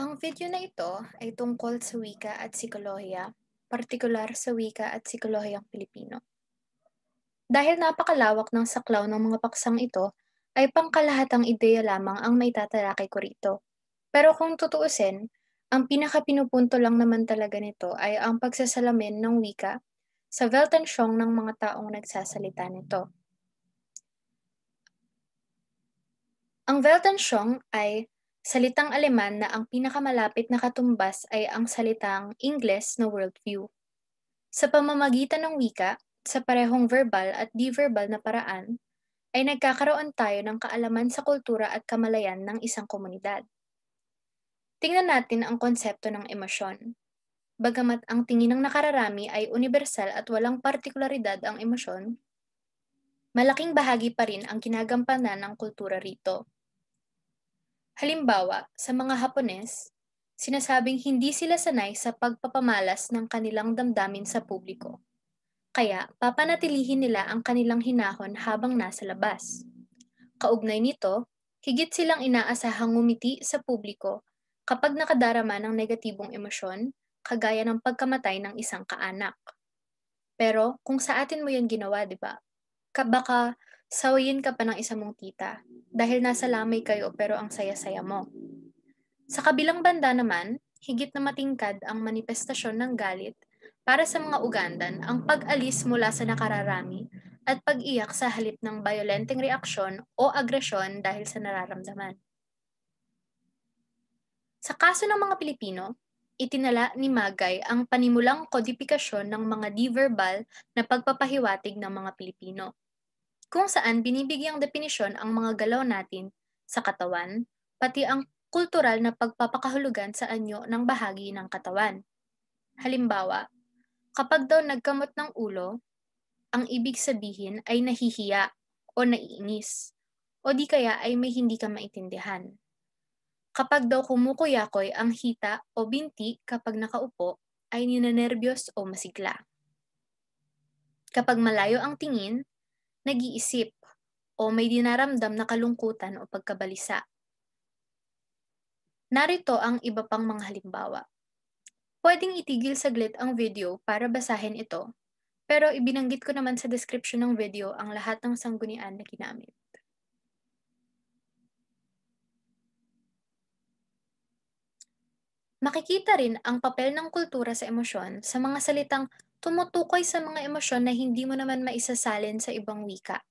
Ang video na ito ay tungkol sa wika at sikolohiya, partikular sa wika at sikolohiyang Pilipino. Dahil napakalawak ng saklaw ng mga paksang ito, ay pangkalahatang ideya lamang ang may tatalakay ko rito. Pero kung tutuusin, ang pinakapinupunto lang naman talaga nito ay ang pagsasalamin ng wika sa Weltanschauung ng mga taong nagsasalita nito. Ang Weltanschauung ay salitang Aleman na ang pinakamalapit na katumbas ay ang salitang Ingles na worldview. Sa pamamagitan ng wika, sa parehong verbal at di-verbal na paraan, ay nagkakaroon tayo ng kaalaman sa kultura at kamalayan ng isang komunidad. Tingnan natin ang konsepto ng emosyon. Bagamat ang tingin ng nakararami ay universal at walang partikularidad ang emosyon, malaking bahagi pa rin ang ginagampanan ng kultura rito. Halimbawa, sa mga Hapones, sinasabing hindi sila sanay sa pagpapamalas ng kanilang damdamin sa publiko. Kaya papanatilihin nila ang kanilang hinahon habang nasa labas. Kaugnay nito, higit silang inaasahang ngumiti sa publiko kapag nakadarama ng negatibong emosyon, kagaya ng pagkamatay ng isang kaanak. Pero kung sa atin mo yan ginawa, di ba? Baka sawayin ka pa ng isa mong tita dahil nasa lamay kayo pero ang saya-saya mo. Sa kabilang banda naman, higit na matingkad ang manifestasyon ng galit para sa mga Ugandan ang pag-alis mula sa nakararami at pag-iyak sa halip ng bayolenteng reaksyon o agresyon dahil sa nararamdaman. Sa kaso ng mga Pilipino, itinala ni Magay ang panimulang kodipikasyon ng mga di-verbal na pagpapahiwatig ng mga Pilipino, kung saan binibigyang definisyon ang mga galaw natin sa katawan, pati ang kultural na pagpapakahulugan sa anyo ng bahagi ng katawan. Halimbawa, kapag daw nagkamot ng ulo, ang ibig sabihin ay nahihiya o naiinis, o di kaya ay may hindi ka maintindihan. Kapag daw kumukuyakoy ang hita o binti kapag nakaupo, ay ninanerbiyos o masigla. Kapag malayo ang tingin, nag-iisip o may dinaramdam na kalungkutan o pagkabalisa. Narito ang iba pang mga halimbawa. Pwedeng itigil saglit ang video para basahin ito, pero ibinanggit ko naman sa description ng video ang lahat ng sanggunian na ginamit. Makikita rin ang papel ng kultura sa emosyon sa mga salitang tumutukoy sa mga emosyon na hindi mo naman maisasalin sa ibang wika.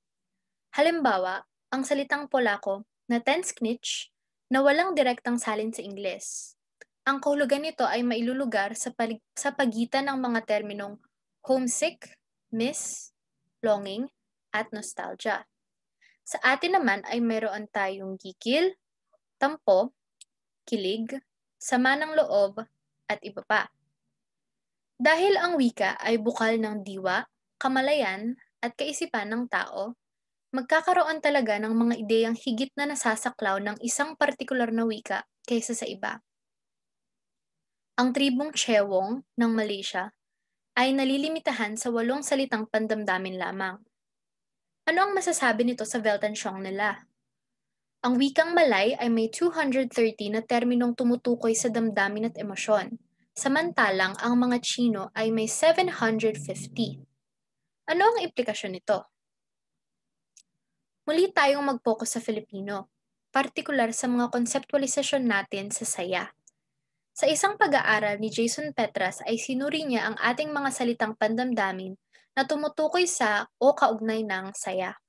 Halimbawa, ang salitang Polako na tęsknić na walang direktang salin sa Ingles. Ang kahulugan nito ay mailulugar sa pagitan ng mga terminong homesick, miss, longing, at nostalgia. Sa atin naman ay meron tayong gigil, tampo, kilig, sama ng loob, at iba pa. Dahil ang wika ay bukal ng diwa, kamalayan, at kaisipan ng tao, magkakaroon talaga ng mga ideyang higit na nasasaklaw ng isang partikular na wika kaysa sa iba. Ang tribong Chewong ng Malaysia ay nalilimitahan sa 8 salitang pandamdamin lamang. Ano ang masasabi nito sa Weltanschauung nila? Ang wikang Malay ay may 230 na terminong tumutukoy sa damdamin at emosyon, samantalang ang mga Chino ay may 750. Ano ang implikasyon nito? Muli tayong mag-focus sa Filipino, partikular sa mga konseptualisasyon natin sa saya. Sa isang pag-aaral ni Jason Petras ay sinuri niya ang ating mga salitang pandamdamin na tumutukoy sa o kaugnay ng saya.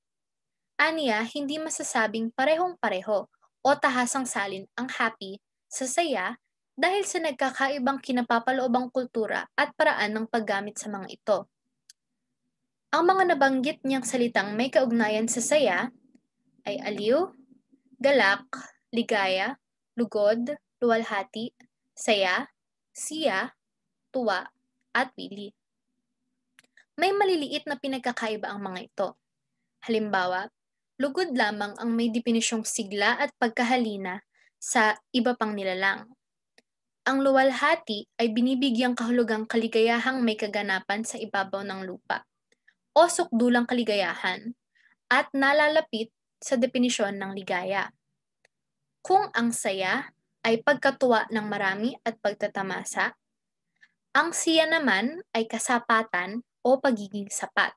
Aniya, hindi masasabing parehong-pareho o tahasang salin ang happy sa saya dahil sa nagkakaibang kinapapaloobang kultura at paraan ng paggamit sa mga ito. Ang mga nabanggit niyang salitang may kaugnayan sa saya ay aliw, galak, ligaya, lugod, luwalhati, saya, siya, tuwa, at wili. May maliliit na pinagkakaiba ang mga ito. Halimbawa, lugod lamang ang may depinisyong sigla at pagkahalina sa iba pang nilalang. Ang luwalhati ay binibigyang kahulugang kaligayahang may kaganapan sa ibabaw ng lupa o sukdulang kaligayahan at nalalapit sa depinisyon ng ligaya. Kung ang saya ay pagkatuwa ng marami at pagtatamasa. Ang siya naman ay kasapatan o pagiging sapat.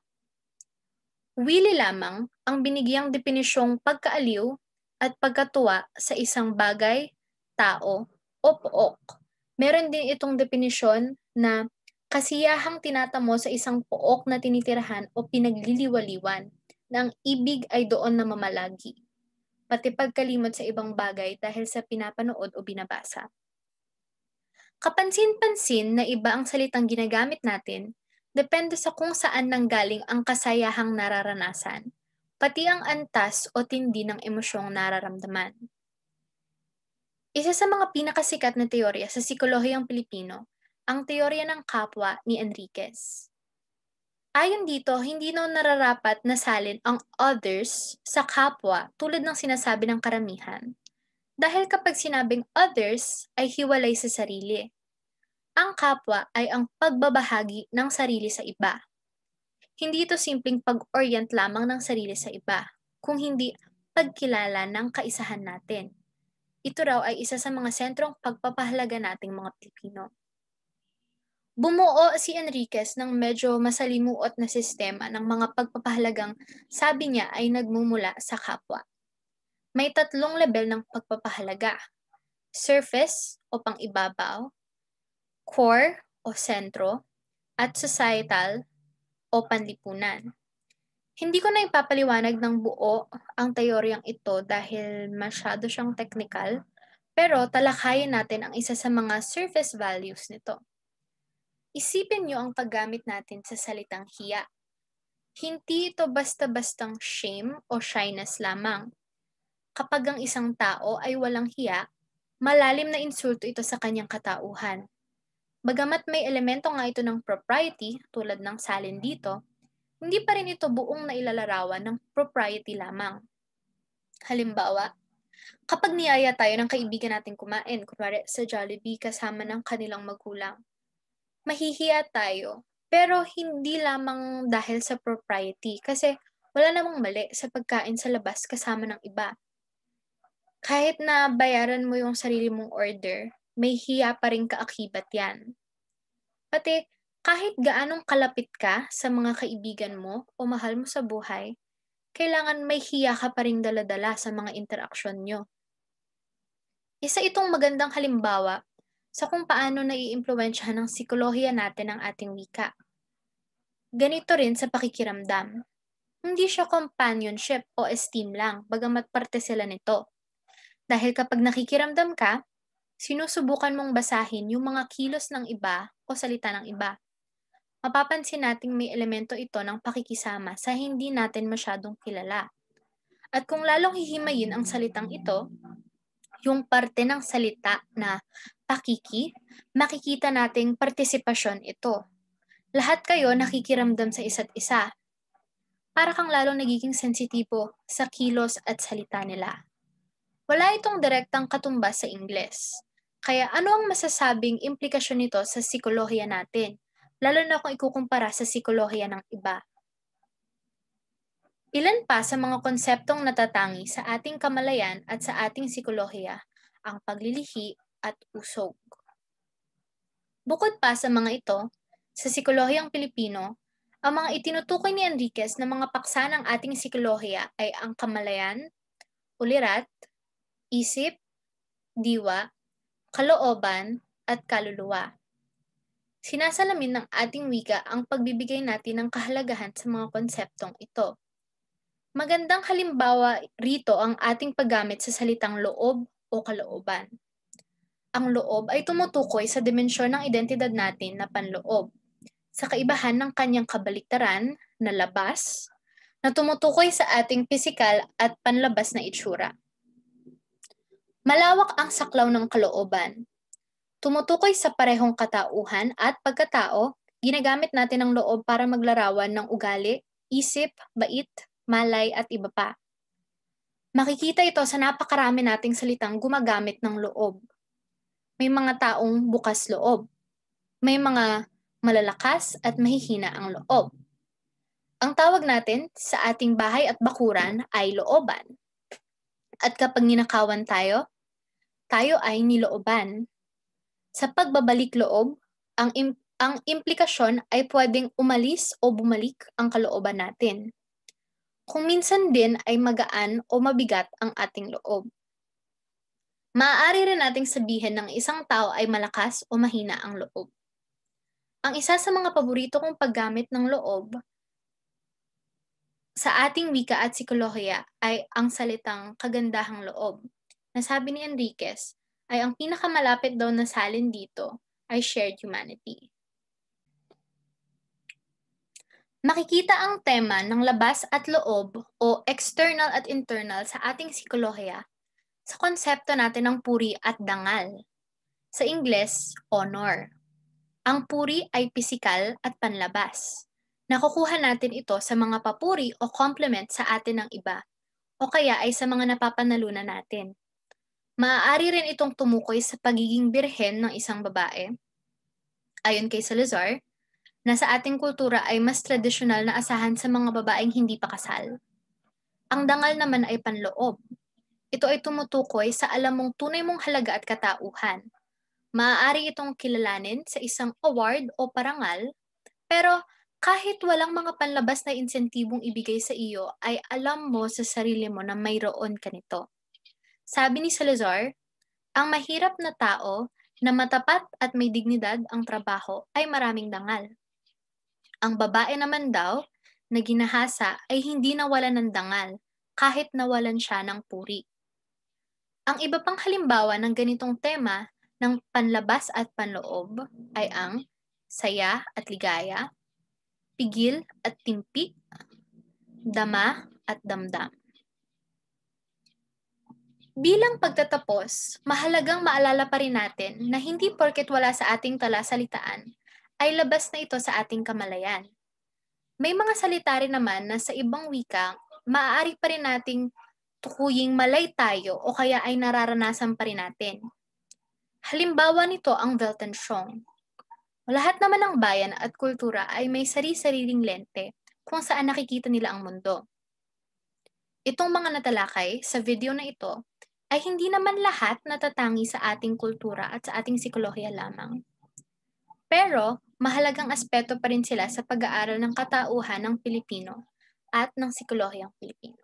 Wili lamang ang binigyang depinisyong pagkaaliw at pagkatuwa sa isang bagay, tao, o pook. Meron din itong depinisyon na kasiyahang tinatamo sa isang pook na tinitirahan o pinagliliwaliwan, na ang ibig ay doon na mamalagi, pati pagkalimot sa ibang bagay dahil sa pinapanood o binabasa. Kapansin-pansin na iba ang salitang ginagamit natin, depende sa kung saan nanggaling ang kasayahang nararanasan, pati ang antas o tindi ng emosyong nararamdaman. Isa sa mga pinakasikat na teorya sa Sikolohiyang Pilipino, ang teorya ng kapwa ni Enriquez. Ayon dito, hindi nararapat na salin ang others sa kapwa tulad ng sinasabi ng karamihan. Dahil kapag sinabing others ay hiwalay sa sarili. Ang kapwa ay ang pagbabahagi ng sarili sa iba. Hindi ito simpleng pag-orient lamang ng sarili sa iba, kung hindi pagkilala ng kaisahan natin. Ito raw ay isa sa mga sentrong pagpapahalaga nating mga Pilipino. Bumuo si Enriquez ng medyo masalimuot na sistema ng mga pagpapahalagang sabi niya ay nagmumula sa kapwa. May 3 level ng pagpapahalaga: surface o pang-ibabaw, core o sentro, at societal o panlipunan. Hindi ko na ipapaliwanag ng buo ang teoryang ito dahil masyado siyang technical, pero talakayin natin ang isa sa mga surface values nito. Isipin niyo ang paggamit natin sa salitang hiya. Hindi ito basta-bastang shame o shyness lamang. Kapag ang isang tao ay walang hiya, malalim na insulto ito sa kanyang katauhan. Bagamat may elemento nga ito ng propriety tulad ng salin dito, hindi pa rin ito buong nailalarawan ng propriety lamang. Halimbawa, kapag niyaya tayo ng kaibigan nating kumain, kunwari sa Jollibee kasama ng kanilang magulang, mahihiya tayo, pero hindi lamang dahil sa propriety kasi wala namang mali sa pagkain sa labas kasama ng iba. Kahit na bayaran mo yung sarili mong order, may hiya pa rin kaakibat yan. Pati kahit gaanong kalapit ka sa mga kaibigan mo o mahal mo sa buhay, kailangan may hiya ka pa ring dala-dala sa mga interaksyon nyo. Isa itong magandang halimbawa sa kung paano naiimpluwensyahan ng psikolohiya natin ang ating wika. Ganito rin sa pakikiramdam. Hindi siya companionship o esteem lang, bagamat parte sila nito. Dahil kapag nakikiramdam ka, sinusubukan mong basahin yung mga kilos ng iba o salita ng iba. Mapapansin nating may elemento ito ng pakikisama sa hindi natin masyadong kilala. At kung lalong hihimayin ang salitang ito, yung parte ng salita na pakiki, makikita nating partisipasyon ito. Lahat kayo nakikiramdam sa isa't isa. Para kang lalong nagiging sensitibo sa kilos at salita nila. Wala itong direktang katumbas sa Ingles. Kaya ano ang masasabing implikasyon nito sa psikolohiya natin, lalo na kung ikukumpara sa psikolohiya ng iba? Ilan pa sa mga konseptong natatangi sa ating kamalayan at sa ating psikolohiya ang paglilihi at usog. Bukod pa sa mga ito, sa psikolohiyang Pilipino, ang mga itinutukoy ni Enriquez na mga paksa ng ating psikolohiya ay ang kamalayan, ulirat, isip, diwa, kalooban, at kaluluwa. Sinasalamin ng ating wika ang pagbibigay natin ng kahalagahan sa mga konseptong ito. Magandang halimbawa rito ang ating paggamit sa salitang loob o kalooban. Ang loob ay tumutukoy sa dimensyon ng identidad natin na panloob, sa kaibahan ng kanyang kabaliktaran na labas, na tumutukoy sa ating pisikal at panlabas na itsura. Malawak ang saklaw ng kalooban. Tumutukoy sa parehong katauhan at pagkatao, ginagamit natin ang loob para maglarawan ng ugali, isip, bait, malay at iba pa. Makikita ito sa napakarami nating salitang gumagamit ng loob. May mga taong bukas loob. May mga malalakas at mahihina ang loob. Ang tawag natin sa ating bahay at bakuran ay looban. At kapag ninakawan tayo, tayo ay nilooban. Sa pagbabalik loob, ang implikasyon ay pwedeng umalis o bumalik ang kalooban natin. Kung minsan din ay magaan o mabigat ang ating loob. Maaari rin nating sabihin ng isang tao ay malakas o mahina ang loob. Ang isa sa mga paborito kong paggamit ng loob sa ating wika at sikolohiya ay ang salitang kagandahang loob. Nasabi ni Enriquez ay ang pinakamalapit daw na salin dito ay shared humanity. Makikita ang tema ng labas at loob o external at internal sa ating sikolohiya sa konsepto natin ng puri at dangal. Sa Ingles, honor. Ang puri ay pisikal at panlabas. Nakukuha natin ito sa mga papuri o compliment sa atin ng iba o kaya ay sa mga napapanalunan natin. Maaari rin itong tumukoy sa pagiging birhen ng isang babae. Ayon kay Salazar, na sa ating kultura ay mas tradisyonal na asahan sa mga babaeng hindi pa kasal. Ang dangal naman ay panloob. Ito ay tumutukoy sa alam mong tunay mong halaga at katauhan. Maaari itong kilalanin sa isang award o parangal, pero kahit walang mga panlabas na insentibong ibigay sa iyo, ay alam mo sa sarili mo na mayroon ka nito. Sabi ni Salazar, ang mahirap na tao na matapat at may dignidad ang trabaho ay maraming dangal. Ang babae naman daw na ginahasa ay hindi nawalan ng dangal kahit nawalan siya ng puri. Ang iba pang halimbawa ng ganitong tema ng panlabas at panloob ay ang saya at ligaya, pigil at timpi, dama at damdam. Bilang pagtatapos, mahalagang maalala pa rin natin na hindi porket wala sa ating talasalitaan ay labas na ito sa ating kamalayan. May mga salita rin naman na sa ibang wika, maaari pa rin nating tukuying malay tayo o kaya ay nararanasan pa rin natin. Halimbawa nito ang Weltanschauung. Lahat naman ng bayan at kultura ay may sari-sariling lente kung saan nakikita nila ang mundo. Itong mga natalakay sa video na ito ay hindi naman lahat natatangi sa ating kultura at sa ating sikolohiya lamang. Pero mahalagang aspeto pa rin sila sa pag-aaral ng katauhan ng Pilipino at ng sikolohiyang Pilipino.